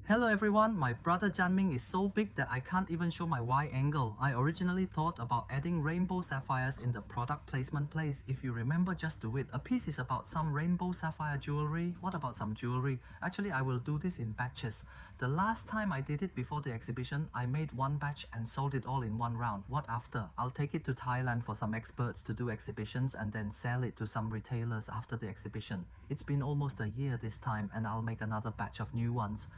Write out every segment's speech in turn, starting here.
Hello everyone, my brother Janming is so big that I can't even show my wide angle. I originally thought about adding rainbow sapphires in the product placement place. If you remember, just do it. A piece is about some rainbow sapphire jewelry. What about some jewelry? Actually, I will do this in batches. The last time I did it before the exhibition, I made one batch and sold it all in one round. What after? I'll take it to Thailand for some experts to do exhibitions and then sell it to some retailers after the exhibition. It's been almost a year this time and I'll make another batch of new ones.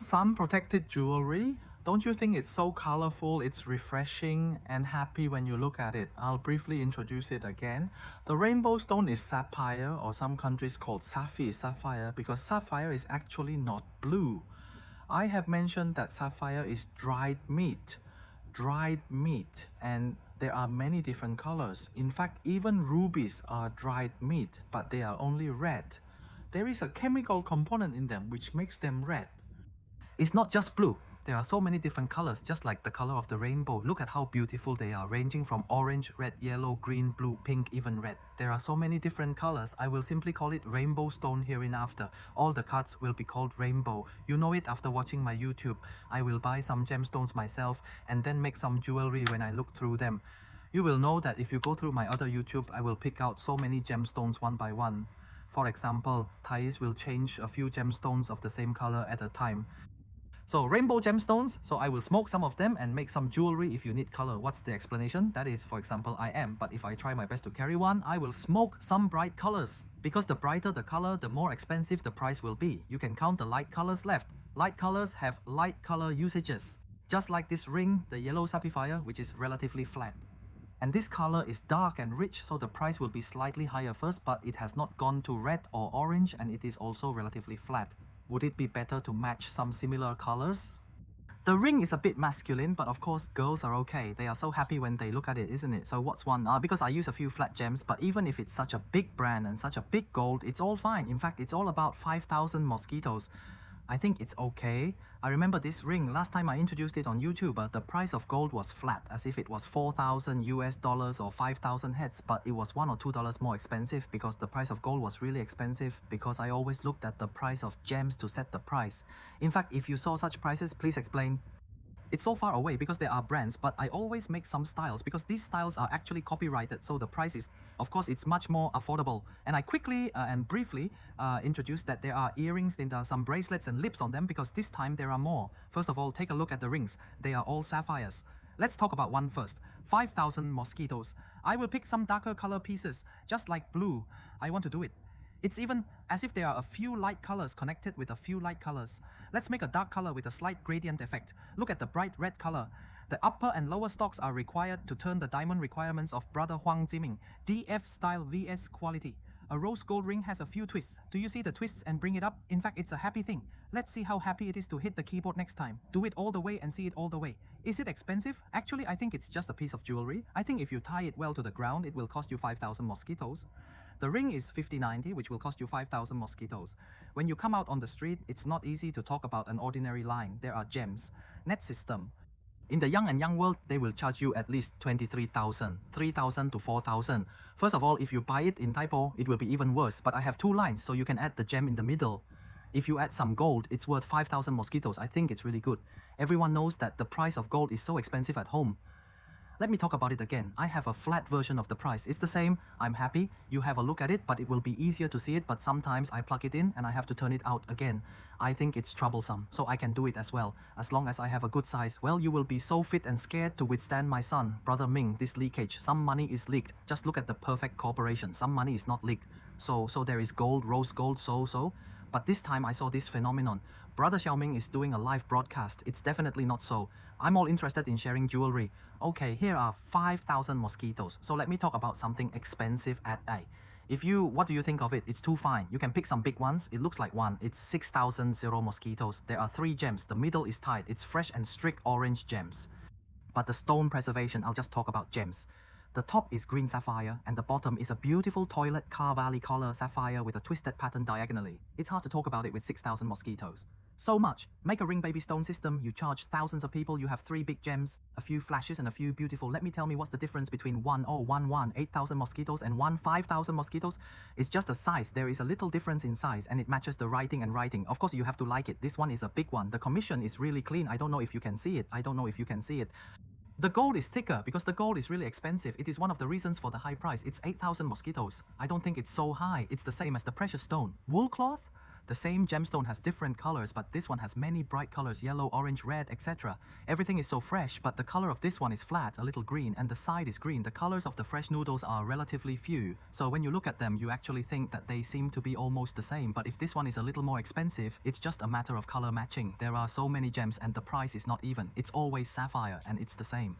Sun protected jewelry. Don't you think it's so colorful? It's refreshing and happy when you look at it. I'll briefly introduce it again. The rainbow stone is sapphire, or some countries called sapphire, because sapphire is actually not blue. I have mentioned that sapphire is dried meat, and there are many different colors. In fact, even rubies are dried meat, but they are only red. There is a chemical component in them which makes them red. It's not just blue. There are so many different colors, just like the color of the rainbow. Look at how beautiful they are, ranging from orange, red, yellow, green, blue, pink, even red. There are so many different colors. I will simply call it rainbow stone hereinafter. All the cards will be called rainbow. You know it after watching my YouTube. I will buy some gemstones myself and then make some jewelry when I look through them. You will know that if you go through my other YouTube, I will pick out so many gemstones one by one. For example, Thais will change a few gemstones of the same color at a time. So rainbow gemstones, so I will smoke some of them and make some jewelry if you need color. What's the explanation? That is, for example, I am, but if I try my best to carry one, I will smoke some bright colors. Because the brighter the color, the more expensive the price will be. You can count the light colors left. Light colors have light color usages. Just like this ring, the yellow sapphire, which is relatively flat. And this color is dark and rich, so the price will be slightly higher first, but it has not gone to red or orange, and it is also relatively flat. Would it be better to match some similar colors? The ring is a bit masculine, but of course girls are okay. They are so happy when they look at it, isn't it? So what's one? Because I use a few flat gems, but even if it's such a big brand and such a big gold, it's all fine. In fact, it's all about 5,000 mosquitoes. I think it's okay. I remember this ring, last time I introduced it on YouTube, the price of gold was flat, as if it was 4,000 US dollars or 5,000 heads, but it was $1 or $2 more expensive because the price of gold was really expensive, because I always looked at the price of gems to set the price. In fact, if you saw such prices, please explain. It's so far away because there are brands, but I always make some styles because these styles are actually copyrighted, so the price is, of course, it's much more affordable. And I quickly and briefly introduced that there are earrings, there are some bracelets and lips on them, because this time there are more. First of all, take a look at the rings. They are all sapphires. Let's talk about one first. 5,000 mosquitoes. I will pick some darker color pieces, just like blue. I want to do it. It's even as if there are a few light colors connected with a few light colors. Let's make a dark color with a slight gradient effect. Look at the bright red color. The upper and lower stocks are required to turn the diamond requirements of Brother Huang Jiming. DF style VS quality. A rose gold ring has a few twists. Do you see the twists and bring it up? In fact, it's a happy thing. Let's see how happy it is to hit the keyboard next time. Do it all the way and see it all the way. Is it expensive? Actually, I think it's just a piece of jewelry. I think if you tie it well to the ground, it will cost you 5,000 mosquitoes. The ring is 5090, which will cost you 5,000 mosquitoes. When you come out on the street, it's not easy to talk about an ordinary line. There are gems. Net system. In the young and young world, they will charge you at least 23,000, 3,000 to 4,000. First of all, if you buy it in typo, it will be even worse. But I have two lines, so you can add the gem in the middle. If you add some gold, it's worth 5,000 mosquitoes. I think it's really good. Everyone knows that the price of gold is so expensive at home. Let me talk about it again. I have a flat version of the price. It's the same. I'm happy. You have a look at it, but it will be easier to see it. But sometimes I plug it in and I have to turn it out again. I think it's troublesome, so I can do it as well. As long as I have a good size. Well, you will be so fit and scared to withstand my son, Brother Ming, this leakage. Some money is leaked. Just look at the perfect corporation. Some money is not leaked. So there is gold, rose gold, so. But this time I saw this phenomenon. Brother Xiaoming is doing a live broadcast. It's definitely not so. I'm all interested in sharing jewelry. Okay, here are 5,000 mosquitoes. So let me talk about something expensive at A. What do you think of it? It's too fine. You can pick some big ones. It looks like one. It's 6,000 mosquitoes. There are 3 gems. The middle is tied. It's fresh and strict orange gems. But the stone preservation, I'll just talk about gems. The top is green sapphire, and the bottom is a beautiful toilet car valley color sapphire with a twisted pattern diagonally. It's hard to talk about it with 6,000 mosquitoes. So much. Make a ring baby stone system, you charge thousands of people, you have 3 big gems, a few flashes and a few beautiful. Let me tell me what's the difference between 8,000 mosquitoes and 5,000 mosquitoes. It's just a size. There is a little difference in size and it matches the writing and writing. Of course you have to like it. This one is a big one. The commission is really clean. I don't know if you can see it. The gold is thicker because the gold is really expensive. It is one of the reasons for the high price. It's 8,000 mosquitoes. I don't think it's so high. It's the same as the precious stone. Wool cloth? The same gemstone has different colors, but this one has many bright colors, yellow, orange, red, etc. Everything is so fresh, but the color of this one is flat, a little green, and the side is green. The colors of the fresh noodles are relatively few. So when you look at them, you actually think that they seem to be almost the same. But if this one is a little more expensive, it's just a matter of color matching. There are so many gems and the price is not even. It's always sapphire and it's the same.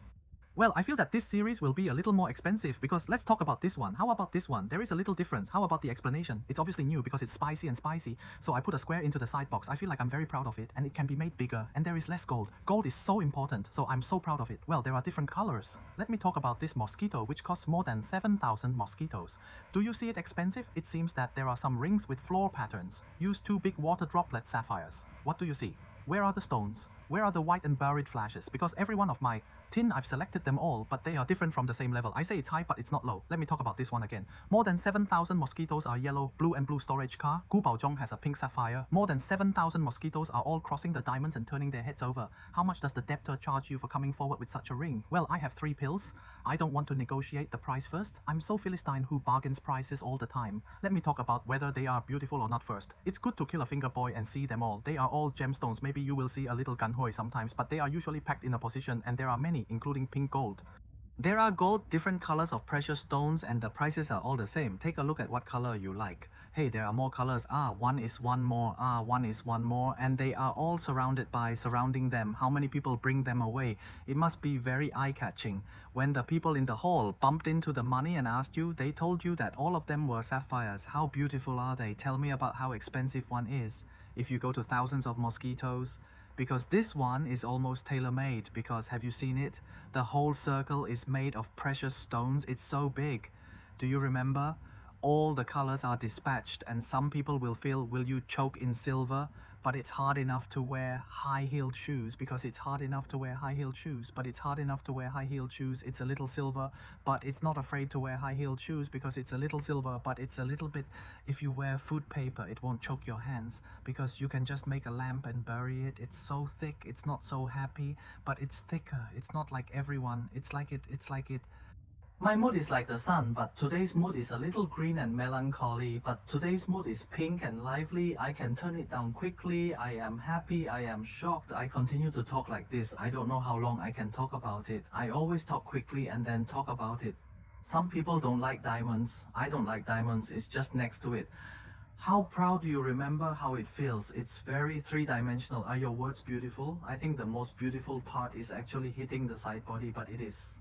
Well, I feel that this series will be a little more expensive because let's talk about this one. How about this one? There is a little difference. How about the explanation? It's obviously new because it's spicy and spicy. So I put a square into the side box. I feel like I'm very proud of it and it can be made bigger and there is less gold. Gold is so important, so I'm so proud of it. Well, there are different colors. Let me talk about this mosquito which costs more than 7,000 mosquitoes. Do you see it expensive? It seems that there are some rings with floor patterns. Use 2 big water droplet sapphires. What do you see? Where are the stones? Where are the white and buried flashes? Because every one of my tin, I've selected them all, but they are different from the same level. I say it's high, but it's not low. Let me talk about this one again. More than 7,000 mosquitoes are yellow, blue and blue storage car. Gu Baozhong has a pink sapphire. More than 7,000 mosquitoes are all crossing the diamonds and turning their heads over. How much does the debtor charge you for coming forward with such a ring? Well, I have 3 pills. I don't want to negotiate the price first. I'm so Philistine who bargains prices all the time. Let me talk about whether they are beautiful or not first. It's good to kill a finger boy and see them all. They are all gemstones. Maybe you will see a little ganhoi sometimes, but they are usually packed in a position and there are many, including pink gold. There are gold, different colors of precious stones and the prices are all the same. Take a look at what color you like. Hey, there are more colors. One is one more. One is one more. And they are all surrounding them. How many people bring them away? It must be very eye-catching. When the people in the hall bumped into the money and asked you, they told you that all of them were sapphires. How beautiful are they? Tell me about how expensive one is. If you go to thousands of mosquitoes, because this one is almost tailor-made. Because have you seen it? The whole circle is made of precious stones. It's so big. Do you remember? All the colors are dispatched and some people will feel, will you choke in silver? But it's hard enough to wear high-heeled shoes because it's hard enough to wear high-heeled shoes. But it's hard enough to wear high-heeled shoes. It's a little silver, but it's not afraid to wear high-heeled shoes because it's a little silver, but it's a little bit. If you wear food paper, it won't choke your hands because you can just make a lamp and bury it. It's so thick. It's not so happy, but it's thicker. It's not like everyone. It's like it. My mood is like the sun, but today's mood is a little green and melancholy, but today's mood is pink and lively. I can turn it down quickly. I am happy. I am shocked. I continue to talk like this. I don't know how long I can talk about it. I always talk quickly and then talk about it. Some people don't like diamonds. I don't like diamonds. It's just next to it. How proud do you remember how it feels? It's very 3-dimensional. Are your words beautiful? I think the most beautiful part is actually hitting the side body, but it is.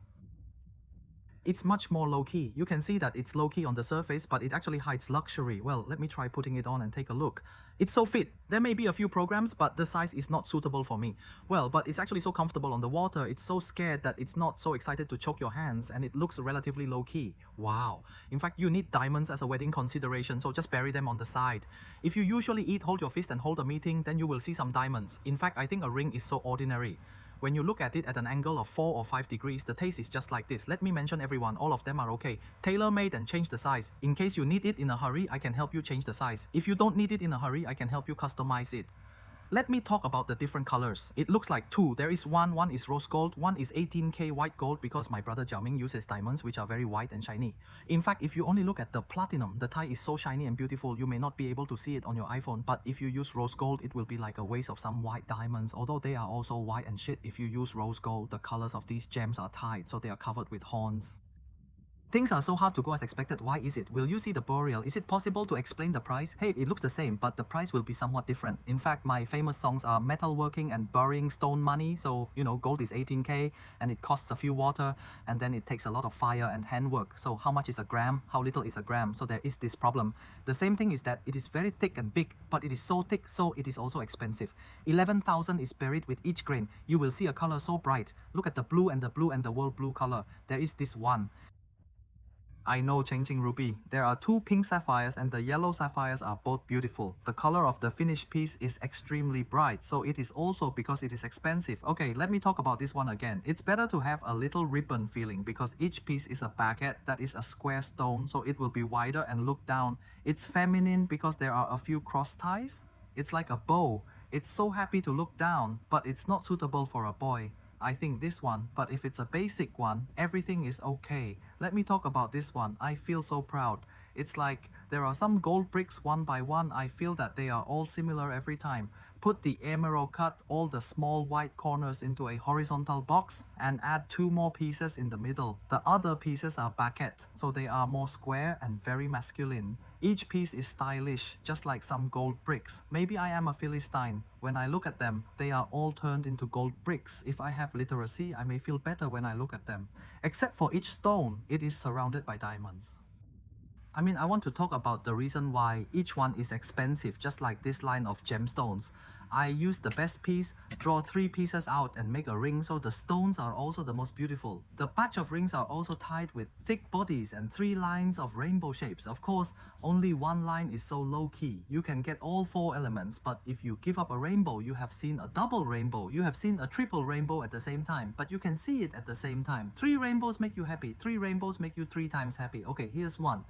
It's much more low-key. You can see that it's low-key on the surface, but it actually hides luxury. Well, let me try putting it on and take a look. It's so fit. There may be a few programs, but the size is not suitable for me. Well, but it's actually so comfortable on the water. It's so scared that it's not so excited to choke your hands, and it looks relatively low-key. Wow. In fact, you need diamonds as a wedding consideration, so just bury them on the side. If you usually eat, hold your fist and hold a meeting, then you will see some diamonds. In fact, I think a ring is so ordinary. When you look at it at an angle of 4 or 5 degrees, the taste is just like this. Let me mention everyone, all of them are okay. Tailor-made and change the size. In case you need it in a hurry, I can help you change the size. If you don't need it in a hurry, I can help you customize it. Let me talk about the different colors. It looks like 2. There is one is rose gold, one is 18K white gold because my brother Jiao Ming uses diamonds which are very white and shiny. In fact, if you only look at the platinum, the tie is so shiny and beautiful, you may not be able to see it on your iPhone, but if you use rose gold, it will be like a waste of some white diamonds, although they are also white and shit. If you use rose gold, the colors of these gems are tied, so they are covered with horns. Things are so hard to go as expected. Why is it? Will you see the boreal? Is it possible to explain the price? Hey, it looks the same, but the price will be somewhat different. In fact, my famous songs are metalworking and burying stone money. So, you know, gold is 18K and it costs a few water and then it takes a lot of fire and handwork. So how much is a gram? How little is a gram? So there is this problem. The same thing is that it is very thick and big, but it is so thick, so it is also expensive. 11,000 is buried with each grain. You will see a color so bright. Look at the blue and the world blue color. There is this one. I know changing ruby. There are two pink sapphires and the yellow sapphires are both beautiful. The color of the finished piece is extremely bright, so it is also because it is expensive. Okay, let me talk about this one again. It's better to have a little ribbon feeling because each piece is a baguette that is a square stone, so it will be wider and look down. It's feminine because there are a few cross ties. It's like a bow. It's so happy to look down, but it's not suitable for a boy. I think this one, but if it's a basic one, everything is okay. Let me talk about this one. I feel so proud. It's like there are some gold bricks one by one. I feel that they are all similar every time. Put the emerald cut all the small white corners into a horizontal box and add two more pieces in the middle. The other pieces are baguette, so they are more square and very masculine. Each piece is stylish, just like some gold bricks. Maybe I am a Philistine. When I look at them, they are all turned into gold bricks. If I have literacy, I may feel better when I look at them. Except for each stone, it is surrounded by diamonds. I mean, I want to talk about the reason why each one is expensive, just like this line of gemstones. I use the best piece, draw 3 pieces out and make a ring, so the stones are also the most beautiful. The batch of rings are also tied with thick bodies and 3 lines of rainbow shapes. Of course, only one line is so low-key. You can get all 4 elements, but if you give up a rainbow, you have seen a double rainbow. You have seen a triple rainbow at the same time, but you can see it at the same time. 3 rainbows make you happy. 3 rainbows make you 3 times happy. Okay, here's one.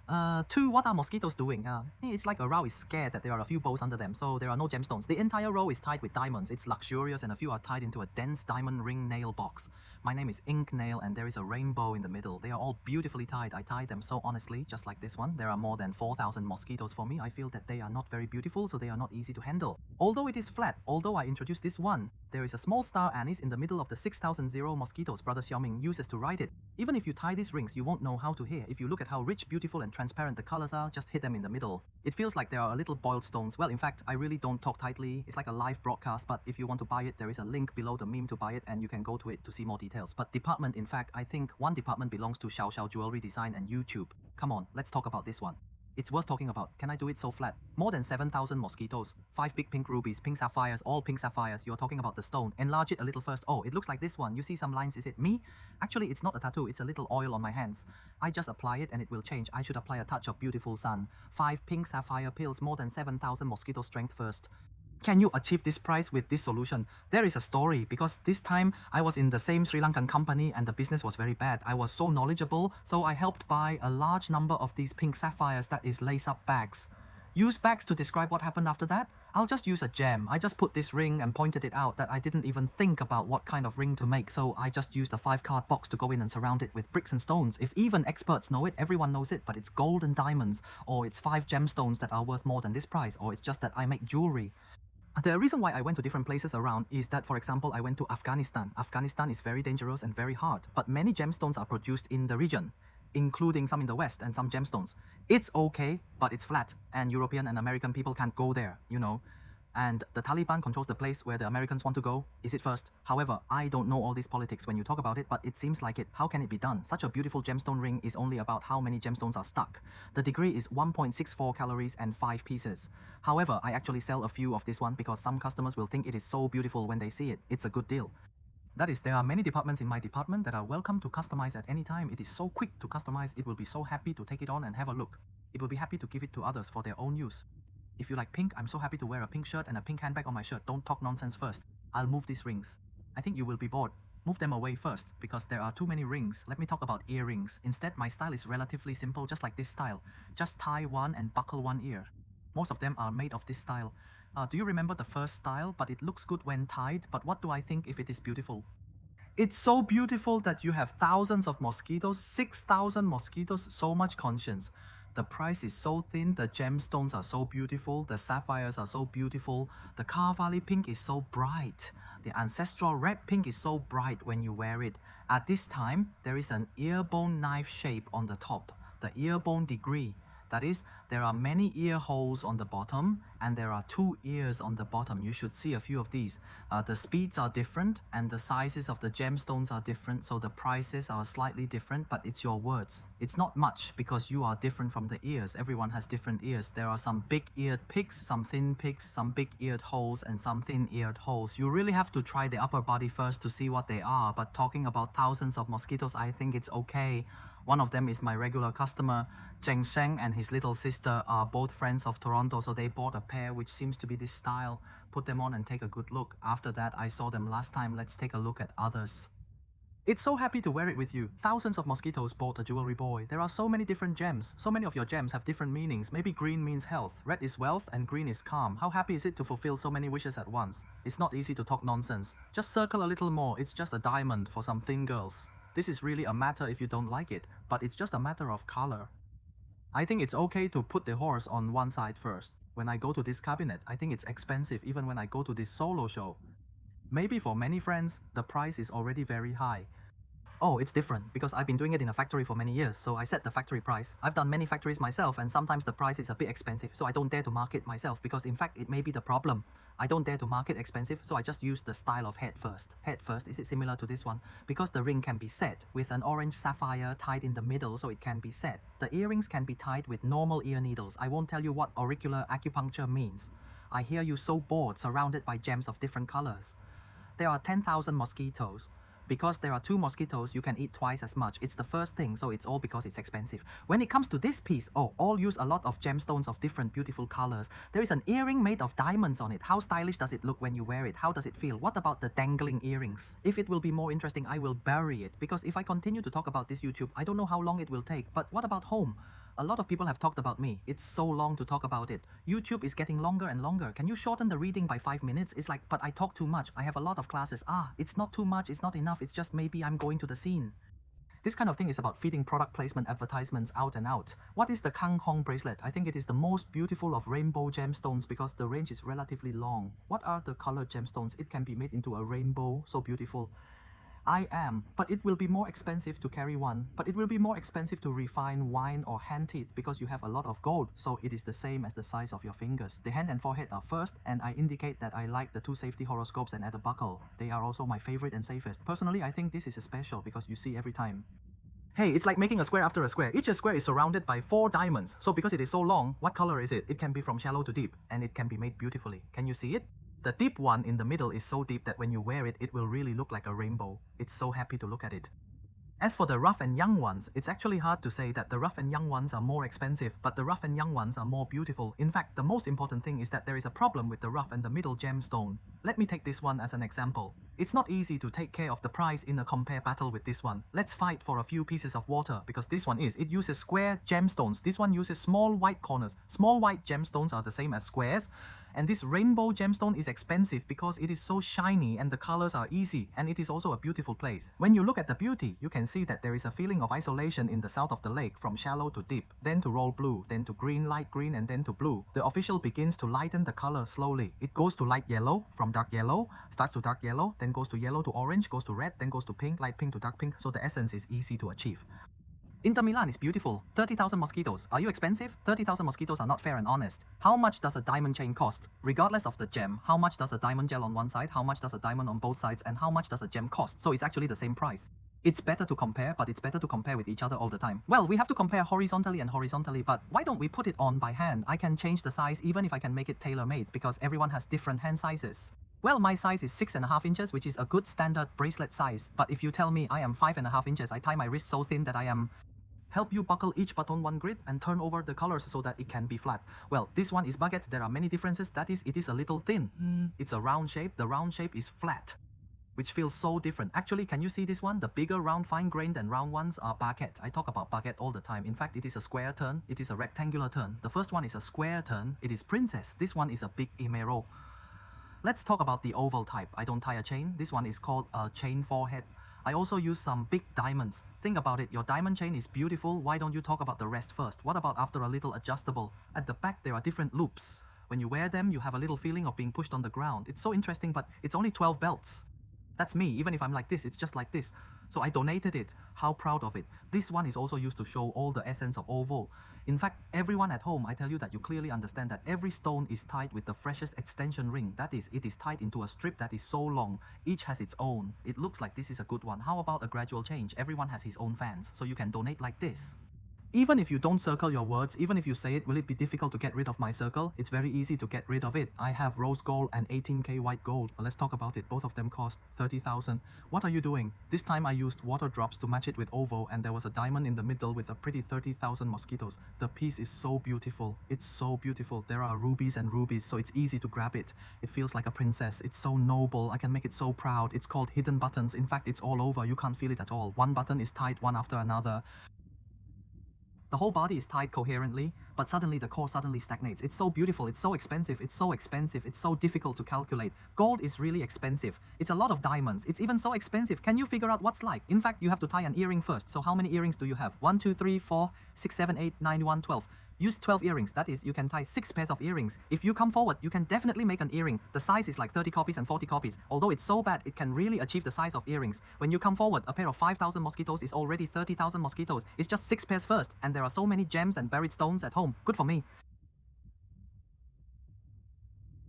2, what are mosquitoes doing? It's like a row is scared that there are a few bows under them, so there are no gemstones. The entire row is tied with diamonds. It's luxurious and a few are tied into a dense diamond ring nail box. My name is Ink Nail and there is a rainbow in the middle. They are all beautifully tied. I tied them so honestly, just like this one. There are more than 4,000 mosquitoes for me. I feel that they are not very beautiful, so they are not easy to handle. Although it is flat, although I introduced this one, there is a small star anise in the middle of the 6,000 mosquitoes Brother Xiaoming uses to ride it. Even if you tie these rings, you won't know how to hear. If you look at how rich, beautiful and transparent the colors are, just hit them in the middle. It feels like there are a little boiled stones. Well, in fact, I really don't talk tightly. It's like a live broadcast, but if you want to buy it, there is a link below the meme to buy it and you can go to it to see more details. But department, in fact, I think one department belongs to Xiao Xiao Jewelry Design and YouTube. Come on, let's talk about this one. It's worth talking about. Can I do it so flat? More than 7,000 mosquitoes, 5 big pink rubies, pink sapphires, all pink sapphires. You're talking about the stone. Enlarge it a little first. Oh, it looks like this one. You see some lines. Is it me? Actually, it's not a tattoo. It's a little oil on my hands. I just apply it and it will change. I should apply a touch of beautiful sun. 5 pink sapphire pills, more than 7,000 mosquito strength first. Can you achieve this price with this solution? There is a story, because this time I was in the same Sri Lankan company and the business was very bad. I was so knowledgeable, so I helped buy a large number of these pink sapphires, that is lace-up bags. Use bags to describe what happened after that? I'll just use a gem. I just put this ring and pointed it out that I didn't even think about what kind of ring to make, so I just used a 5-card box to go in and surround it with bricks and stones. If even experts know it, everyone knows it, but it's gold and diamonds, or it's 5 gemstones that are worth more than this price, or it's just that I make jewelry. The reason why I went to different places around is that, for example, I went to Afghanistan. Afghanistan is very dangerous and very hard, but many gemstones are produced in the region, including some in the West and some gemstones. It's okay, but it's flat, and European and American people can't go there, you know. And the Taliban controls the place where the Americans want to go. Is it first? However, I don't know all these politics when you talk about it, but it seems like it. How can it be done? Such a beautiful gemstone ring is only about how many gemstones are stuck. The degree is 1.64 calories and 5 pieces. However, I actually sell a few of this one because some customers will think it is so beautiful when they see it. It's a good deal. That is, there are many departments in my department that are welcome to customize at any time. It is so quick to customize. It will be so happy to take it on and have a look. It will be happy to give it to others for their own use. If you like pink, I'm so happy to wear a pink shirt and a pink handbag on my shirt. Don't talk nonsense first. I'll move these rings. I think you will be bored. Move them away first, because there are too many rings. Let me talk about earrings. Instead, my style is relatively simple, just like this style. Just tie one and buckle one ear. Most of them are made of this style. Do you remember the first style? But it looks good when tied. But what do I think if it is beautiful? It's so beautiful that you have thousands of mosquitoes, 6,000 mosquitoes, so much conscience. The price is so thin, the gemstones are so beautiful, the sapphires are so beautiful, the Cavalli pink is so bright, the ancestral red pink is so bright when you wear it. At this time, there is an ear bone knife shape on the top, the ear bone degree. That is, there are many ear holes on the bottom and there are 2 ears on the bottom. You should see a few of these. The speeds are different and the sizes of the gemstones are different, so the prices are slightly different, but it's your words. It's not much because you are different from the ears. Everyone has different ears. There are some big-eared pigs, some thin pigs, some big-eared holes and some thin-eared holes. You really have to try the upper body first to see what they are, but talking about thousands of mosquitoes, I think it's okay. One of them is my regular customer, Zheng Sheng, and his little sister are both friends of Toronto, so they bought a pair which seems to be this style. Put them on and take a good look. After that, I saw them last time. Let's take a look at others. It's so happy to wear it with you. Thousands of mosquitoes bought a jewelry boy. There are so many different gems. So many of your gems have different meanings. Maybe green means health, red is wealth, and green is calm. How happy is it to fulfill so many wishes at once? It's not easy to talk nonsense. Just circle a little more. It's just a diamond for some thin girls. This is really a matter if you don't like it, but it's just a matter of color. I think it's okay to put the horse on one side first. When I go to this cabinet, I think it's expensive even when I go to this solo show. Maybe for many friends, the price is already very high. Oh, it's different because I've been doing it in a factory for many years, so I set the factory price. I've done many factories myself, and sometimes the price is a bit expensive, so I don't dare to market myself because in fact it may be the problem. I don't dare to market expensive, so I just use the style of head first. Head first, is it similar to this one? Because the ring can be set with an orange sapphire tied in the middle, so it can be set. The earrings can be tied with normal ear needles. I won't tell you what auricular acupuncture means. I hear you so bored, surrounded by gems of different colors. There are 10,000 mosquitoes. Because there are 2 mosquitoes, you can eat twice as much. It's the first thing, so it's all because it's expensive. When it comes to this piece, all use a lot of gemstones of different beautiful colors. There is an earring made of diamonds on it. How stylish does it look when you wear it? How does it feel? What about the dangling earrings? If it will be more interesting, I will bury it. Because if I continue to talk about this YouTube, I don't know how long it will take. But what about home? A lot of people have talked about me. It's so long to talk about it. YouTube is getting longer and longer. Can you shorten the reading by 5 minutes? It's like, but I talk too much. I have a lot of classes. It's not too much. It's not enough. It's just maybe I'm going to the scene. This kind of thing is about feeding product placement advertisements out and out. What is the Kang Hong bracelet? I think it is the most beautiful of rainbow gemstones because the range is relatively long. What are the colored gemstones? It can be made into a rainbow. So beautiful. But it will be more expensive to carry one. But it will be more expensive to refine wine or hand teeth because you have a lot of gold. So it is the same as the size of your fingers. The hand and forehead are first, and I indicate that I like the 2 safety horoscopes and add a buckle. They are also my favorite and safest. Personally, I think this is special because you see every time. Hey, it's like making a square after a square. Each square is surrounded by 4 diamonds. So because it is so long, what color is it? It can be from shallow to deep, and it can be made beautifully. Can you see it? The deep one in the middle is so deep that when you wear it, it will really look like a rainbow. It's so happy to look at it. As for the rough and young ones, it's actually hard to say that the rough and young ones are more expensive, but the rough and young ones are more beautiful. In fact, the most important thing is that there is a problem with the rough and the middle gemstone. Let me take this one as an example. It's not easy to take care of the price in a compare battle with this one. Let's fight for a few pieces of water because this one it uses square gemstones. This one uses small white corners. Small white gemstones are the same as squares. And this rainbow gemstone is expensive because it is so shiny and the colors are easy, and it is also a beautiful place. When you look at the beauty, you can see that there is a feeling of isolation in the south of the lake from shallow to deep, then to roll blue, then to green, light green, and then to blue. The official begins to lighten the color slowly. It goes to light yellow, from dark yellow, starts to dark yellow, then goes to yellow to orange, goes to red, then goes to pink, light pink to dark pink, so the essence is easy to achieve. Inter Milan is beautiful. 30,000 mosquitoes. Are you expensive? 30,000 mosquitoes are not fair and honest. How much does a diamond chain cost? Regardless of the gem, how much does a diamond gel on one side, how much does a diamond on both sides, and how much does a gem cost? So it's actually the same price. It's better to compare, but it's better to compare with each other all the time. Well, we have to compare horizontally and horizontally, but why don't we put it on by hand? I can change the size even if I can make it tailor-made because everyone has different hand sizes. Well, my size is 6.5 inches, which is a good standard bracelet size. But if you tell me I am 5.5 inches, I tie my wrist so thin that I am... Help you buckle each button 1 grid and turn over the colors so that it can be flat. Well, this one is baguette. There are many differences. That is, it is a little thin. It's a round shape. The round shape is flat, which feels so different. Actually, can you see this one? The bigger round fine-grained and round ones are baguette. I talk about baguette all the time. In fact, it is a square turn. It is a rectangular turn. The first one is a square turn. It is princess. This one is a big imero. Let's talk about the oval type. I don't tie a chain. This one is called a chain forehead. I also use some big diamonds. Think about it, your diamond chain is beautiful, why don't you talk about the rest first? What about after a little adjustable? At the back there are different loops. When you wear them, you have a little feeling of being pushed on the ground. It's so interesting, but it's only 12 belts. That's me, even if I'm like this, it's just like this. So I donated it. How proud of it. This one is also used to show all the essence of oval. In fact, everyone at home, I tell you that you clearly understand that every stone is tied with the freshest extension ring. That is, it is tied into a strip that is so long. Each has its own. It looks like this is a good one. How about a gradual change? Everyone has his own fans, so you can donate like this. Even if you don't circle your words, even if you say it, will it be difficult to get rid of my circle? It's very easy to get rid of it. I have rose gold and 18K white gold. Let's talk about it. Both of them cost 30,000. What are you doing? This time I used water drops to match it with ovo, and there was a diamond in the middle with a pretty 30,000 mosquitoes. The piece is so beautiful. It's so beautiful. There are rubies and rubies, so it's easy to grab it. It feels like a princess. It's so noble. I can make it so proud. It's called hidden buttons. In fact, it's all over. You can't feel it at all. One button is tied one after another. The whole body is tied coherently, but suddenly the core suddenly stagnates. It's so beautiful, it's so expensive, it's so expensive, it's so difficult to calculate. Gold is really expensive. It's a lot of diamonds. It's even so expensive. Can you figure out what's like? In fact, you have to tie an earring first. So how many earrings do you have? 1, 2, 3, 4, 6, 7, 8, 9, 1, 12. Use 12 earrings. That is, you can tie 6 pairs of earrings. If you come forward, you can definitely make an earring. The size is like 30 copies and 40 copies. Although it's so bad, it can really achieve the size of earrings. When you come forward, a pair of 5,000 mosquitoes is already 30,000 mosquitoes. It's just 6 pairs first, and there are so many gems and buried stones at home. Good for me.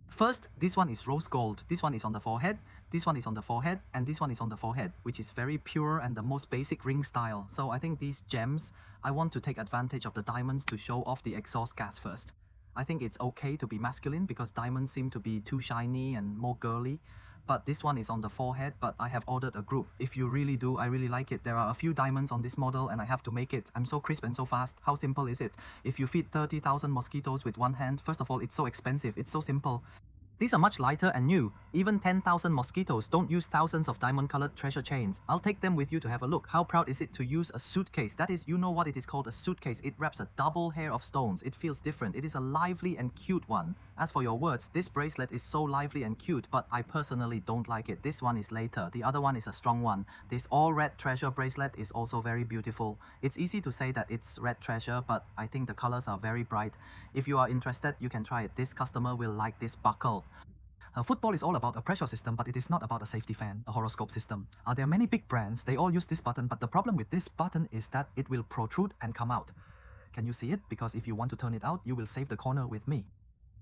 First, this one is rose gold. This one is on the forehead. This one is on the forehead, and this one is on the forehead, which is very pure and the most basic ring style. So I think these gems, I want to take advantage of the diamonds to show off the exhaust gas first. I think it's okay to be masculine because diamonds seem to be too shiny and more girly. But this one is on the forehead, but I have ordered a group. If you really do, I really like it. There are a few diamonds on this model and I have to make it. I'm so crisp and so fast. How simple is it? If you feed 30,000 mosquitoes with one hand, first of all, it's so expensive. It's so simple. These are much lighter and new. Even 10,000 mosquitoes don't use thousands of diamond-colored treasure chains. I'll take them with you to have a look. How proud is it to use a suitcase? That is, you know what it is called, a suitcase. It wraps a double hair of stones. It feels different. It is a lively and cute one. As for your words, this bracelet is so lively and cute, but I personally don't like it. This one is later. The other one is a strong one. This all-red treasure bracelet is also very beautiful. It's easy to say that it's red treasure, but I think the colors are very bright. If you are interested, you can try it. This customer will like this buckle. Football is all about a pressure system, but it is not about a safety fan, a horoscope system. There are many big brands, they all use this button, but the problem with this button is that it will protrude and come out. Can you see it? Because if you want to turn it out, you will save the corner with me.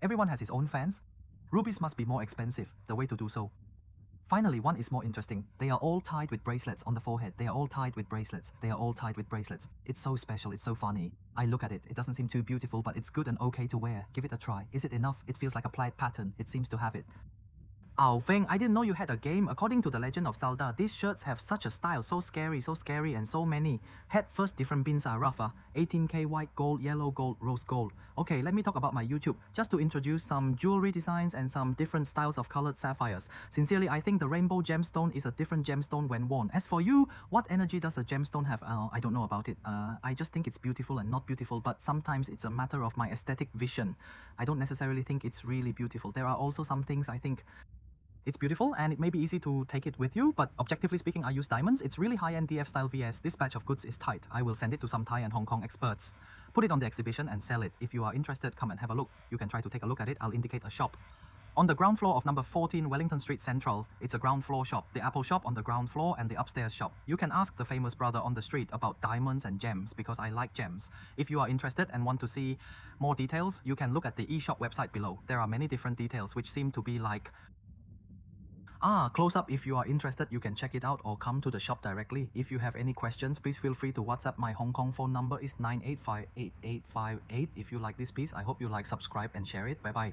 Everyone has his own fans. Rubies must be more expensive, the way to do so. Finally, one is more interesting. They are all tied with bracelets on the forehead. They are all tied with bracelets. They are all tied with bracelets. It's so special. It's so funny. I look at it. It doesn't seem too beautiful, but it's good and okay to wear. Give it a try. Is it enough? It feels like a plaid pattern. It seems to have it. Ao Feng, I didn't know you had a game. According to the Legend of Zelda, these shirts have such a style, so scary and so many. Head first, different bins are rough. 18K white gold, yellow gold, rose gold. Okay, let me talk about my YouTube. Just to introduce some jewelry designs and some different styles of colored sapphires. Sincerely, I think the rainbow gemstone is a different gemstone when worn. As for you, what energy does a gemstone have? I don't know about it. I just think it's beautiful and not beautiful, but sometimes it's a matter of my aesthetic vision. I don't necessarily think it's really beautiful. There are also some things I think it's beautiful and it may be easy to take it with you, but objectively speaking, I use diamonds. It's really high-end DF style VS. This batch of goods is tight. I will send it to some Thai and Hong Kong experts. Put it on the exhibition and sell it. If you are interested, come and have a look. You can try to take a look at it. I'll indicate a shop. On the ground floor of number 14 Wellington Street Central, it's a ground floor shop. The Apple shop on the ground floor and the upstairs shop. You can ask the famous brother on the street about diamonds and gems because I like gems. If you are interested and want to see more details, you can look at the eShop website below. There are many different details which seem to be like close up. If you are interested, you can check it out or come to the shop directly. If you have any questions, please feel free to WhatsApp. My Hong Kong phone number is 9858858. If you like this piece, I hope you like, subscribe and share it. Bye bye.